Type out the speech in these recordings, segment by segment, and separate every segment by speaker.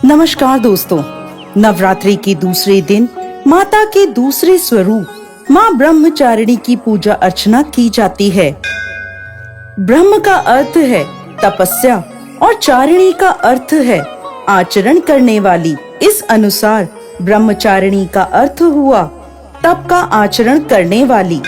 Speaker 1: नमस्कार दोस्तों, नवरात्रि के दूसरे दिन माता के दूसरे स्वरूप माँ ब्रह्मचारिणी की पूजा अर्चना की जाती है। ब्रह्म का अर्थ है तपस्या और चारिणी का अर्थ है आचरण करने वाली। इस अनुसार ब्रह्मचारिणी का अर्थ हुआ तप का आचरण करने वाली।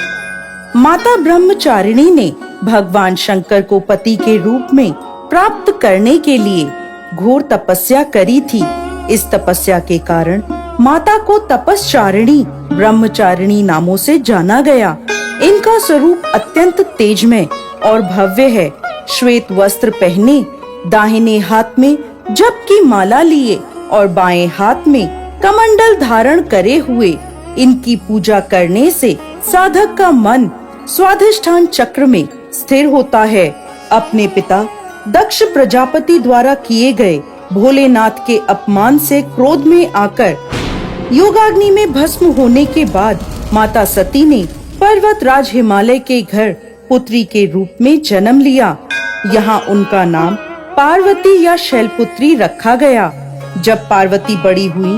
Speaker 1: माता ब्रह्मचारिणी ने भगवान शंकर को पति के रूप में प्राप्त करने के लिए घोर तपस्या करी थी। इस तपस्या के कारण माता को तपस्चारिणी, ब्रह्मचारिणी नामों से जाना गया। इनका स्वरूप अत्यंत तेजमय और भव्य है। श्वेत वस्त्र पहने, दाहिने हाथ में जप की माला लिए और बाएं हाथ में कमंडल धारण करे हुए इनकी पूजा करने से साधक का मन स्वाधिष्ठान चक्र में स्थिर होता है। अपने पिता दक्ष प्रजापति द्वारा किए गए भोलेनाथ के अपमान से क्रोध में आकर योगाग्नि में भस्म होने के बाद माता सती ने पर्वतराज हिमालय के घर पुत्री के रूप में जन्म लिया। यहाँ उनका नाम पार्वती या शैलपुत्री रखा गया। जब पार्वती बड़ी हुई,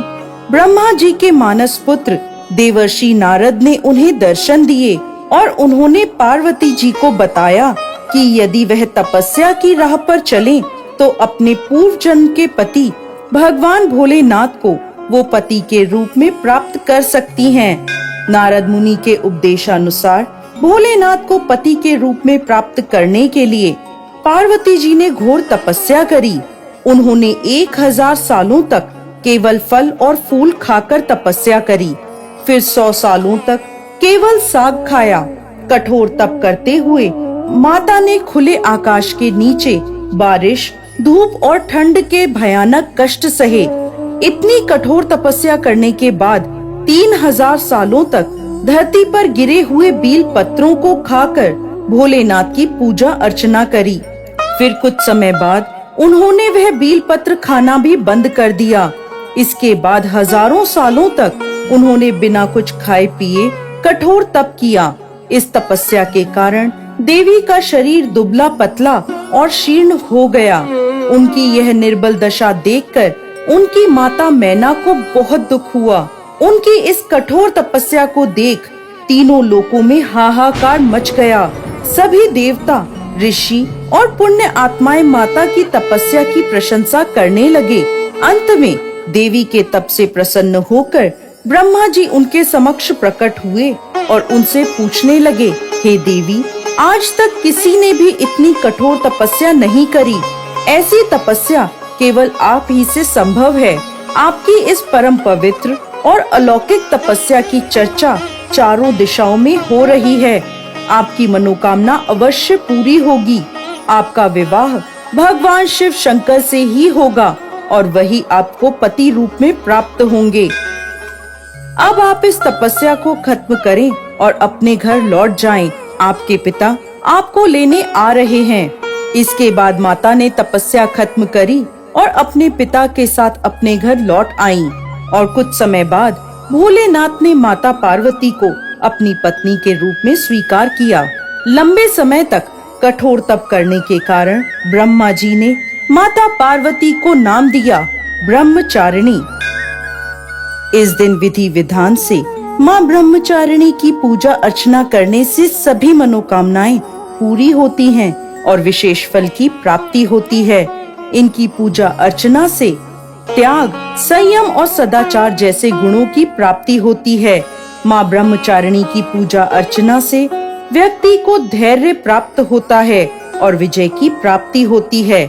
Speaker 1: ब्रह्मा जी के मानस पुत्र देवर्षि नारद ने उन्हें दर्शन दिए और उन्होंने पार्वती जी को बताया कि यदि वह तपस्या की राह पर चलें तो अपने पूर्व जन्म के पति भगवान भोलेनाथ को वो पति के रूप में प्राप्त कर सकती हैं। नारद मुनि के उपदेशानुसार भोलेनाथ को पति के रूप में प्राप्त करने के लिए पार्वती जी ने घोर तपस्या करी। उन्होंने 1000 सालों तक केवल फल और फूल खाकर तपस्या करी। फिर 100 सालों तक केवल साग खाया। कठोर तप करते हुए माता ने खुले आकाश के नीचे बारिश, धूप और ठंड के भयानक कष्ट सहे। इतनी कठोर तपस्या करने के बाद 3000 सालों तक धरती पर गिरे हुए बील पत्रों को खाकर भोलेनाथ की पूजा अर्चना करी। फिर कुछ समय बाद उन्होंने वह बील पत्र खाना भी बंद कर दिया। इसके बाद हजारों सालों तक उन्होंने बिना कुछ खाए पिए कठोर तप किया। इस तपस्या के कारण देवी का शरीर दुबला पतला और शीर्ण हो गया। उनकी यह निर्बल दशा देखकर उनकी माता मैना को बहुत दुख हुआ। उनकी इस कठोर तपस्या को देख तीनों लोकों में हाहाकार मच गया। सभी देवता, ऋषि और पुण्य आत्माएं माता की तपस्या की प्रशंसा करने लगे। अंत में देवी के तप से प्रसन्न होकर ब्रह्मा जी उनके समक्ष प्रकट हुए और उनसे पूछने लगे, हे देवी, आज तक किसी ने भी इतनी कठोर तपस्या नहीं करी। ऐसी तपस्या केवल आप ही से संभव है। आपकी इस परम पवित्र और अलौकिक तपस्या की चर्चा चारों दिशाओं में हो रही है। आपकी मनोकामना अवश्य पूरी होगी। आपका विवाह भगवान शिव शंकर से ही होगा और वही आपको पति रूप में प्राप्त होंगे। अब आप इस तपस्या को खत्म करें और अपने घर लौट जाएं। आपके पिता आपको लेने आ रहे हैं। इसके बाद माता ने तपस्या खत्म करी और अपने पिता के साथ अपने घर लौट आईं। और कुछ समय बाद भोलेनाथ ने माता पार्वती को अपनी पत्नी के रूप में स्वीकार किया। लंबे समय तक कठोर तप करने के कारण ब्रह्मा जी ने माता पार्वती को नाम दिया ब्रह्मचारिणी। इस दिन विधि विधान से माँ ब्रह्मचारिणी की पूजा अर्चना करने से सभी मनोकामनाएं पूरी होती हैं और विशेष फल की प्राप्ति होती है। इनकी पूजा अर्चना से त्याग, संयम और सदाचार जैसे गुणों की प्राप्ति होती है। माँ ब्रह्मचारिणी की पूजा अर्चना से व्यक्ति को धैर्य प्राप्त होता है और विजय की प्राप्ति होती है।